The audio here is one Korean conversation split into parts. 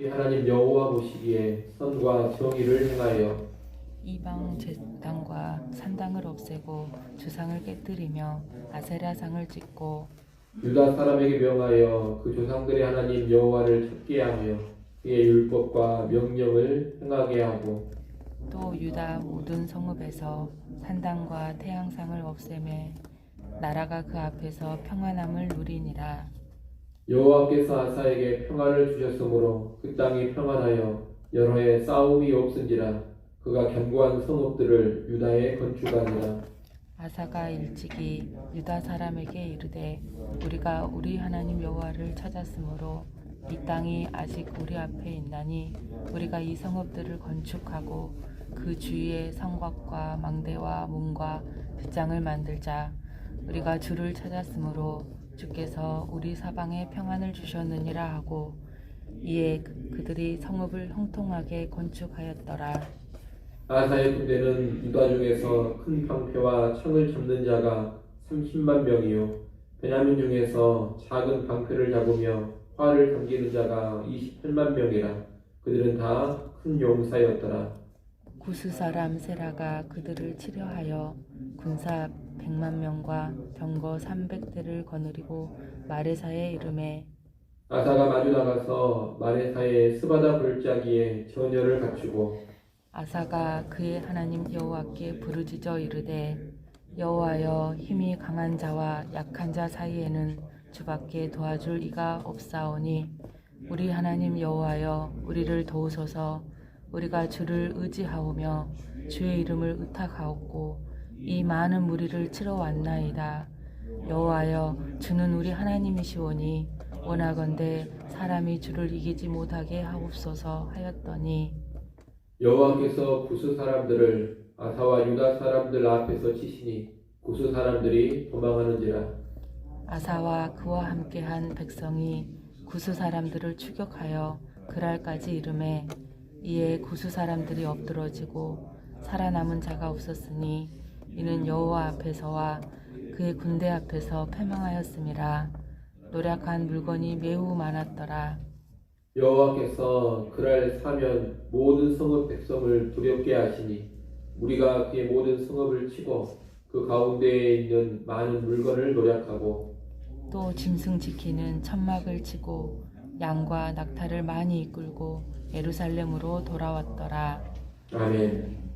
하나님 여호와 보시기에 선과 정의를 행하여 이방 제단과 산당을 없애고 주상을 깨뜨리며 아세라상을 찢고 유다 사람에게 명하여 그 조상들의 하나님 여호와를 찾게 하며 그의 율법과 명령을 행하게 하고 또 유다 모든 성읍에서 산당과 태양상을 없애매 나라가 그 앞에서 평안함을 누리니라. 여호와께서 아사에게 평안을 주셨으므로 그 땅이 평안하여 여러 해 싸움이 없은지라 그가 견고한 성읍들을 유다에 건축하니라. 아사가 일찍이 유다 사람에게 이르되 우리가 우리 하나님 여호와를 찾았으므로 이 땅이 아직 우리 앞에 있나니 우리가 이 성읍들을 건축하고 그 주위에 성곽과 망대와 문과 빗장을 만들자. 우리가 주를 찾았으므로 주께서 우리 사방에 평안을 주셨느니라 하고 이에 그들이 성읍을 형통하게 건축하였더라. 아사의 군대는 유다 중에서 큰 방패와 창을 잡는 자가 30만 명이요 베냐민 중에서 작은 방패를 잡으며 활을 당기는 자가 28만 명이라. 그들은 다 큰 용사였더라. 구스 사람 세라가 그들을 치려하여 군사 100만 명과 병거 300대를 거느리고 마레사에 이르매 아사가 마주 나가서 마레사의 스바다 골짜기에 전열을 갖추고 아사가 그의 하나님 여호와께 부르짖어 이르되 여호와여 힘이 강한 자와 약한 자 사이에는 주밖에 도와줄 이가 없사오니 우리 하나님 여호와여 우리를 도우소서. 우리가 주를 의지하오며 주의 이름을 의탁하옵고 이 많은 무리를 치러 왔나이다. 여호와여 주는 우리 하나님이시오니 원하건대 사람이 주를 이기지 못하게 하옵소서 하였더니 여호와께서 구스 사람들을 아사와 유다 사람들 앞에서 치시니 구스 사람들이 도망하는지라. 아사와 그와 함께한 백성이 구스 사람들을 추격하여 그랄까지 이르매 이에 구스 사람들이 엎드러지고 살아남은 자가 없었으니 이는 여호와 앞에서와 그의 군대 앞에서 패망하였음이라. 노략한 물건이 매우 많았더라. 여호와께서 그날 사면 모든 성읍 백성을 두렵게 하시니 우리가 그의 모든 성읍을 치고 그 가운데에 있는 많은 물건을 노략하고 또 짐승 지키는 천막을 치고 양과 낙타를 많이 이끌고 예루살렘으로 돌아왔더라. 아멘.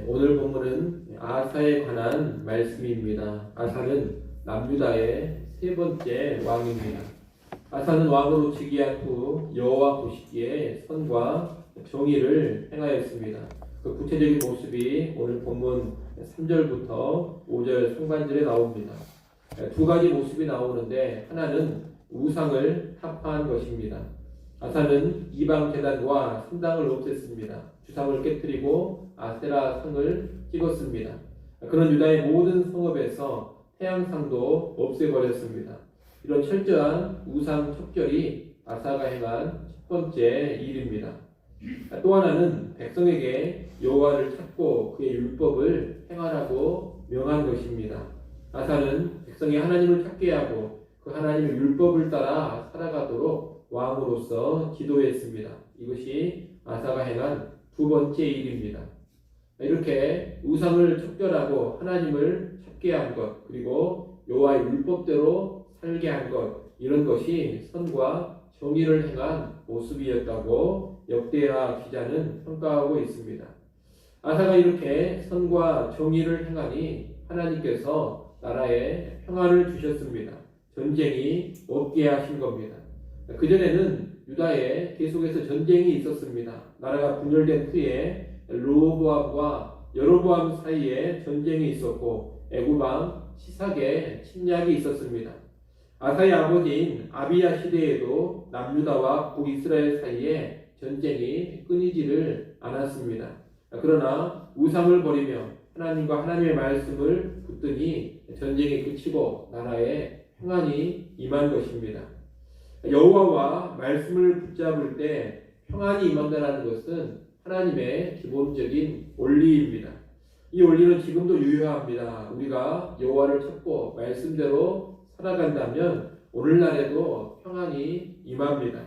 오늘 본문은 아사에 관한 말씀입니다. 아사는 남유다의 세 번째 왕입니다. 아사는 왕으로 즉위한 후 여호와 보시기에 선과 정의를 행하였습니다. 그 구체적인 모습이 오늘 본문 3절부터 5절 상반절에 나옵니다. 두 가지 모습이 나오는데 하나는 우상을 타파한 것입니다. 아사는 이방 제단과 산당을 없앴습니다. 주상을 깨뜨리고 아세라 상을 찍었습니다. 그런 유다의 모든 성읍에서 태양상도 없애버렸습니다. 이런 철저한 우상 척결이 아사가 행한 첫 번째 일입니다. 또 하나는 백성에게 여호와를 찾고 그의 율법을 행하라고 명한 것입니다. 아사는 백성이 하나님을 찾게 하고 그 하나님의 율법을 따라 살아가도록 왕으로서 지도했습니다. 이것이 아사가 행한 두 번째 일입니다. 이렇게 우상을 척결하고 하나님을 찾게 한 것, 그리고 여호와의 율법대로 살게 한 것, 이런 것이 선과 정의를 행한 모습이었다고 역대하 기자는 평가하고 있습니다. 아사가 이렇게 선과 정의를 행하니 하나님께서 나라에 평안을 주셨습니다. 전쟁이 없게 하신 겁니다. 그전에는 유다에 계속해서 전쟁이 있었습니다. 나라가 분열된 후에 르호보암과 여로보암 사이에 전쟁이 있었고 애굽왕 시삭의 침략이 있었습니다. 아사의 아버지인 아비야 시대에도 남유다와 북이스라엘 사이에 전쟁이 끊이지를 않았습니다. 그러나 우상을 버리며 하나님과 하나님의 말씀을 붙드니 전쟁이 그치고 나라에 평안이 임한 것입니다. 여호와와 말씀을 붙잡을 때 평안이 임한다는 것은 하나님의 기본적인 원리입니다. 이 원리는 지금도 유효합니다. 우리가 여호와를 찾고 말씀대로 살아간다면 오늘날에도 평안이 임합니다.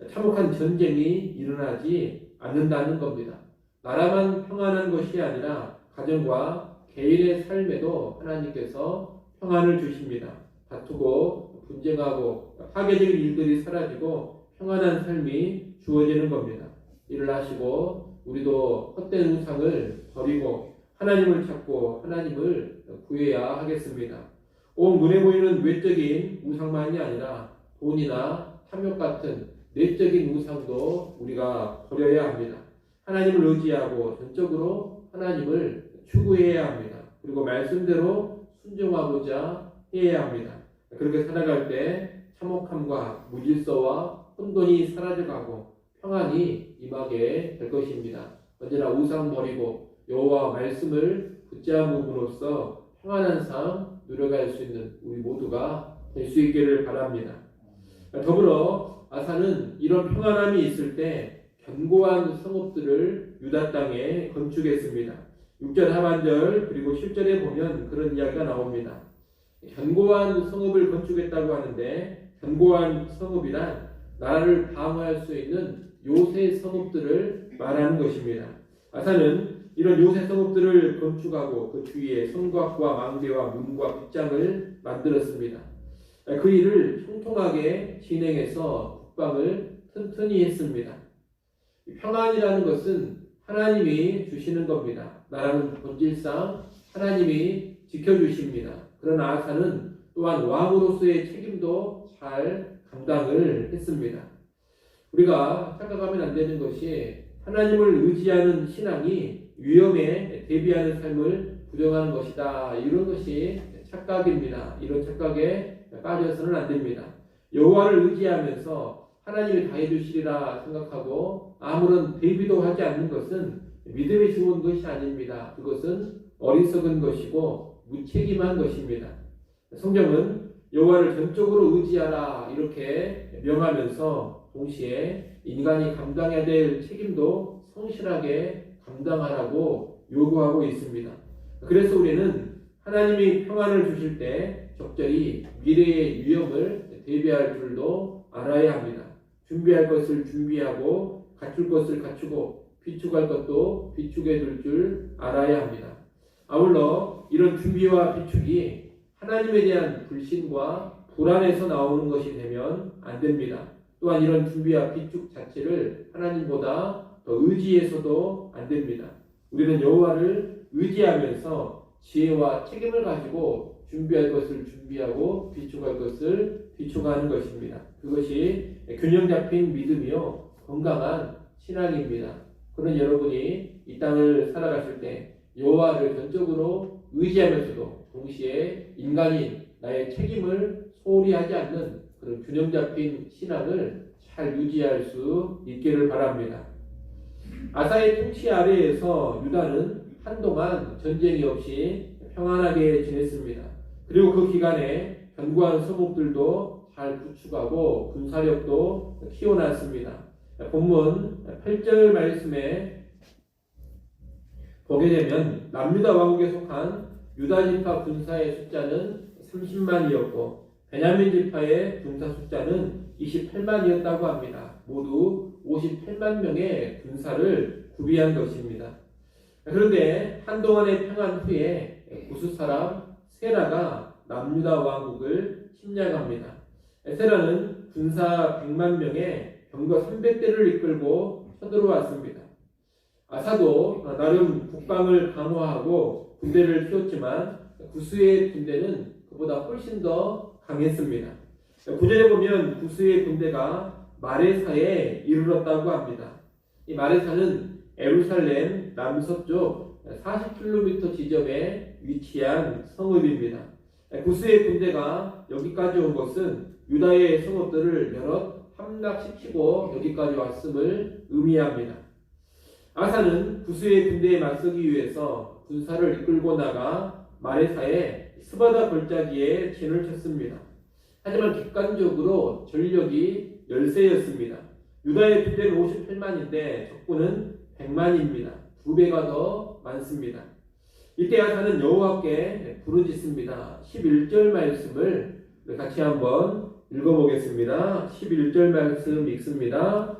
참혹한 전쟁이 일어나지 않는다는 겁니다. 나라만 평안한 것이 아니라 가정과 개인의 삶에도 하나님께서 평안을 주십니다. 다투고 분쟁하고 파괴적인 일들이 사라지고 평안한 삶이 주어지는 겁니다. 일을 하시고 우리도 헛된 우상을 버리고 하나님을 찾고 하나님을 구해야 하겠습니다. 온 눈에 보이는 외적인 우상만이 아니라 돈이나 탐욕 같은 내적인 우상도 우리가 버려야 합니다. 하나님을 의지하고 전적으로 하나님을 추구해야 합니다. 그리고 말씀대로 순종하고자 해야 합니다. 그렇게 살아갈 때 참혹함과 무질서와 혼돈이 사라져가고 평안이 임하게 될 것입니다. 언제나 우상 버리고 여호와 말씀을 붙잡음으로써 평안한 삶 누려갈 수 있는 우리 모두가 될 수 있기를 바랍니다. 더불어 아사는 이런 평안함이 있을 때 견고한 성읍들을 유다 땅에 건축했습니다. 6절 하반절 그리고 10절에 보면 그런 이야기가 나옵니다. 견고한 성읍을 건축했다고 하는데 견고한 성읍이란 나라를 방어할 수 있는 요새 성읍들을 말하는 것입니다. 아사는 이런 요새 성읍들을 건축하고 그 주위에 성곽과 망대와 문과 빗장을 만들었습니다. 그 일을 형통하게 진행해서 국방을 튼튼히 했습니다. 평안이라는 것은 하나님이 주시는 겁니다. 나라는 본질상 하나님이 지켜주십니다. 그러나 아사는 또한 왕으로서의 책임도 잘 감당을 했습니다. 우리가 착각하면 안 되는 것이 하나님을 의지하는 신앙이 위험에 대비하는 삶을 부정하는 것이다. 이런 것이 착각입니다. 이런 착각에 빠져서는 안 됩니다. 여호와를 의지하면서 하나님이 다 해주시리라 생각하고 아무런 대비도 하지 않는 것은 믿음이 좋은 것이 아닙니다. 그것은 어리석은 것이고 무책임한 것입니다. 성경은 여호와를 전적으로 의지하라 이렇게 명하면서 동시에 인간이 감당해야 될 책임도 성실하게 감당하라고 요구하고 있습니다. 그래서 우리는 하나님이 평안을 주실 때 적절히 미래의 위험을 대비할 줄도 알아야 합니다. 준비할 것을 준비하고 갖출 것을 갖추고 비축할 것도 비축해 둘 줄 알아야 합니다. 아울러 이런 준비와 비축이 하나님에 대한 불신과 불안에서 나오는 것이 되면 안 됩니다. 또한 이런 준비와 비축 자체를 하나님보다 더 의지해서도 안 됩니다. 우리는 여호와를 의지하면서 지혜와 책임을 가지고 준비할 것을 준비하고 비축할 것을 비축하는 것입니다. 그것이 균형 잡힌 믿음이요 건강한 신앙입니다. 그런 여러분이 이 땅을 살아가실 때 여호와를 전적으로 의지하면서도 동시에 인간인 나의 책임을 소홀히 하지 않는 그런 균형 잡힌 신앙을 잘 유지할 수 있기를 바랍니다. 아사의 통치 아래에서 유다는 한동안 전쟁이 없이 평안하게 지냈습니다. 그리고 그 기간에 견고한 성읍들도 잘 구축하고 군사력도 키워놨습니다. 본문 8절 말씀에 보게 되면 남유다 왕국에 속한 유다 지파 군사의 숫자는 30만이었고 베냐민 지파의 군사 숫자는 28만이었다고 합니다. 모두 58만 명의 군사를 구비한 것입니다. 그런데 한동안의 평안 후에 구스 사람 세라가 남유다 왕국을 침략합니다. 세라는 군사 100만 명의 병거 300대를 이끌고 쳐들어왔습니다. 아사도 나름 국방을 강화하고 군대를 키웠지만 구스의 군대는 그보다 훨씬 더 강했습니다. 구절에 보면 구스의 군대가 마레사에 이르렀다고 합니다. 이 마레사는 예루살렘 남서쪽 40km 지점에 위치한 성읍입니다. 구스의 군대가 여기까지 온 것은 유다의 성읍들을 여러 함락시키고 여기까지 왔음을 의미합니다. 아사는 구스의 군대에 맞서기 위해서 군사를 이끌고 나가 마레사의 스바다 골짜기에 진을 쳤습니다. 하지만 객관적으로 전력이 열세였습니다. 유다의 군대는 58만인데 적군은 100만입니다. 2배가 더 많습니다. 이때 아사는 여호와께 부르짖습니다. 11절 말씀을 같이 한번 읽어보겠습니다. 11절 말씀 읽습니다.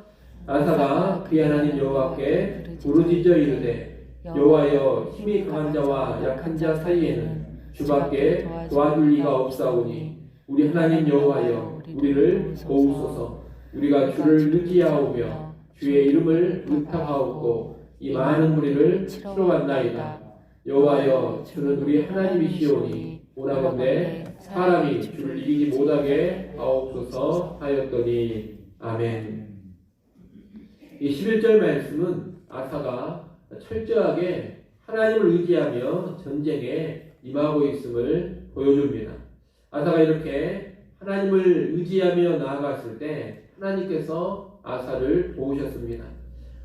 아사가 그의 하나님 여호와께 부르짖어 이르되 여호와여 힘이 강한 자와 약한 자 사이에는 주밖에 도와줄 이가 없사오니 우리 하나님 여호와여 우리를 도우소서. 우리가 주를 의지하오며 주의 이름을 의탁하옵고 이 많은 무리를 치러왔나이다. 여호와여 주는 우리 하나님이시오니 오라건대 사람이 주를 이기지 못하게 하옵소서 하였더니 아멘. 이 11절 말씀은 아사가 철저하게 하나님을 의지하며 전쟁에 임하고 있음을 보여줍니다. 아사가 이렇게 하나님을 의지하며 나아갔을 때 하나님께서 아사를 도우셨습니다.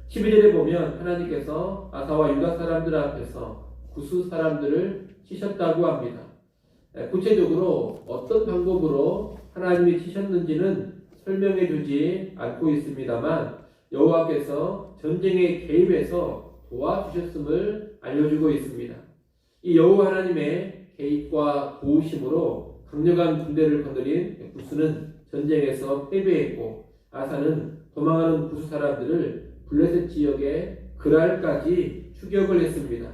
12절에 보면 하나님께서 아사와 유다 사람들 앞에서 구스 사람들을 치셨다고 합니다. 구체적으로 어떤 방법으로 하나님이 치셨는지는 설명해 주지 않고 있습니다만 여호와께서 전쟁에 개입해서 도와주셨음을 알려주고 있습니다. 이 여호와 하나님의 개입과 도우심으로 강력한 군대를 거느린 구스는 전쟁에서 패배했고 아사는 도망하는 구스 사람들을 블레셋 지역의 그랄까지 추격을 했습니다.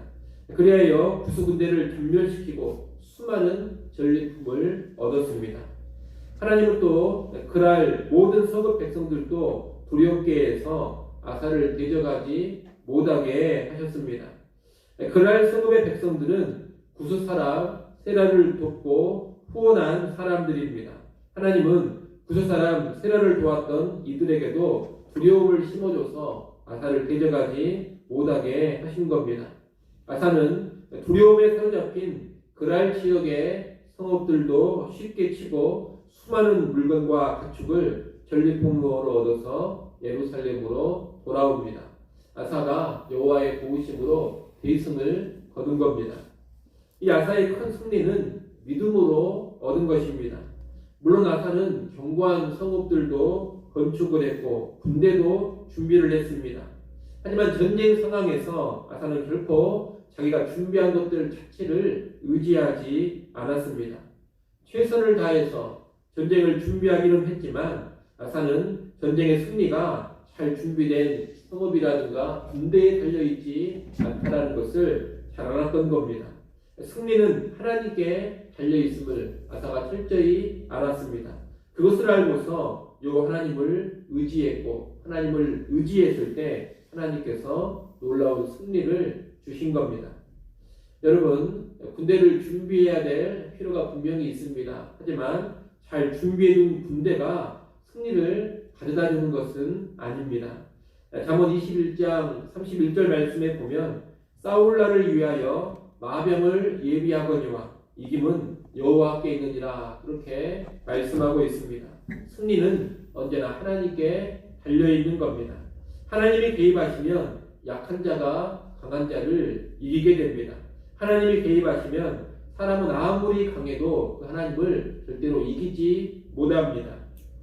그리하여 구스 군대를 전멸시키고 수많은 전리품을 얻었습니다. 하나님은 또 그랄 모든 서급 백성들도 두렵게 해서 아사를 대적하지 못하게 하셨습니다. 그랄 서급의 백성들은 구스 사람 세라를 돕고 후원한 사람들입니다. 하나님은 구스 사람 세라를 도왔던 이들에게도 두려움을 심어줘서 아사를 대적하지 못하게 하신 겁니다. 아사는 두려움에 사로잡힌 그랄 지역의 성읍들도 쉽게 치고 수많은 물건과 가축을 전리품으로 얻어서 예루살렘으로 돌아옵니다. 아사가 여호와의 도우심으로 대승을 거둔 겁니다. 이 아사의 큰 승리는 믿음으로 얻은 것입니다. 물론 아사는 견고한 성읍들도 건축을 했고 군대도 준비를 했습니다. 하지만 전쟁 상황에서 아사는 결코 자기가 준비한 것들 자체를 의지하지 않았습니다. 최선을 다해서 전쟁을 준비하기는 했지만 아사는 전쟁의 승리가 잘 준비된 성읍이라든가 군대에 달려있지 않다라는 것을 잘 알았던 겁니다. 승리는 하나님께 달려있음을 아사가 철저히 알았습니다. 그것을 알고서 하나님을 의지했고 하나님을 의지했을 때 하나님께서 놀라운 승리를 주신 겁니다. 여러분, 군대를 준비해야 될 필요가 분명히 있습니다. 하지만 잘 준비해둔 군대가 승리를 가져다 주는 것은 아닙니다. 잠언 21장 31절 말씀에 보면 싸울 날을 위하여 마병을 예비하거니와 이김은 여호와께 있느니라 그렇게 말씀하고 있습니다. 승리는 언제나 하나님께 달려있는 겁니다. 하나님이 개입하시면 약한 자가 강한 자를 이기게 됩니다. 하나님이 개입하시면 사람은 아무리 강해도 그 하나님을 절대로 이기지 못합니다.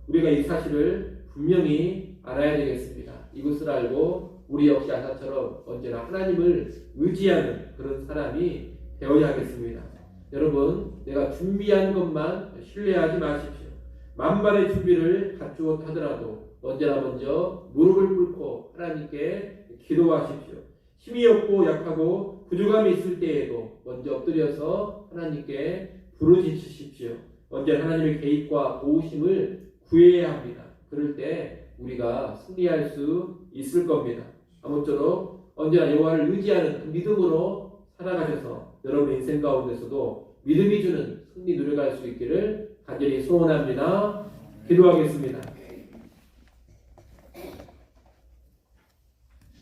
우리가 이 사실을 분명히 알아야 되겠습니다. 이것을 알고 우리 역시 아사처럼 언제나 하나님을 의지하는 그런 사람이 되어야 하겠습니다. 여러분, 내가 준비한 것만 신뢰하지 마십시오. 만반의 준비를 갖추었다 하더라도 언제나 먼저 무릎을 꿇고 하나님께 기도하십시오. 힘이 없고 약하고 부족함이 있을 때에도 먼저 엎드려서 하나님께 부르짖으십시오. 언제나 하나님의 개입과 도우심을 구해야 합니다. 그럴 때 우리가 승리할 수 있을 겁니다. 아무쪼록 언제나 여호와를 의지하는 그 믿음으로 살아가셔서 여러분 인생 가운데서도 믿음이 주는 승리 누려갈 수 있기를 간절히 소원합니다. 기도하겠습니다.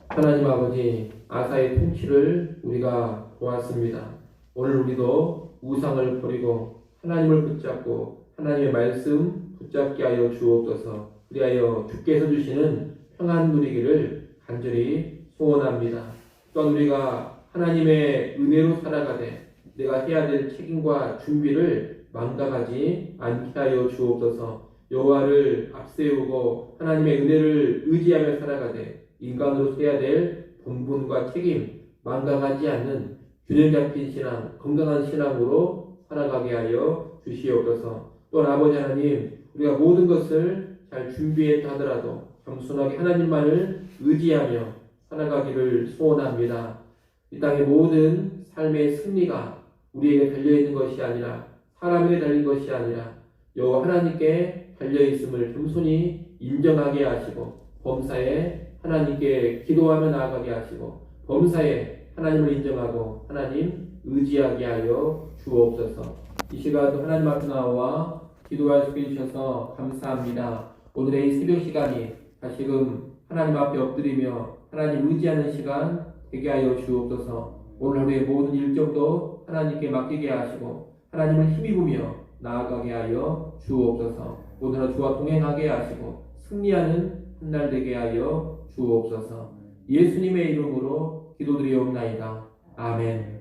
하나님 아버지, 아사의 통치를 우리가 보았습니다. 오늘 우리도 우상을 버리고 하나님을 붙잡고 하나님의 말씀 붙잡게 하여 주옵소서. 그리하여 주께서 주시는 평안 누리기를 간절히 소원합니다. 또한 우리가 하나님의 은혜로 살아가되 내가 해야 될 책임과 준비를 망각하지 않게 하여 주옵소서. 여호와를 앞세우고 하나님의 은혜를 의지하며 살아가되 인간으로 해야 될 본분과 책임 망각하지 않는 균형 잡힌 신앙, 건강한 신앙으로 살아가게 하여 주시옵소서. 또한 아버지 하나님, 우리가 모든 것을 잘 준비했다 하더라도 겸손하게 하나님만을 의지하며 살아가기를 소원합니다. 이 땅의 모든 삶의 승리가 우리에게 달려있는 것이 아니라 사람에게 달린 것이 아니라 여호와 하나님께 달려있음을 겸손히 인정하게 하시고 범사에 하나님께 기도하며 나아가게 하시고 범사에 하나님을 인정하고 하나님 의지하게 하여 주옵소서. 이 시간도 하나님 앞에 나와 기도할 수 있게 해주셔서 감사합니다. 오늘의 이 새벽 시간이 다시금 하나님 앞에 엎드리며 하나님 의지하는 시간 되게 하여 주옵소서. 오늘 하루의 모든 일정도 하나님께 맡기게 하시고 하나님을 힘입으며 나아가게 하여 주옵소서. 오늘 하루 주와 동행하게 하시고 승리하는 한 날 되게 하여 주옵소서. 예수님의 이름으로 기도드리옵나이다. 아멘.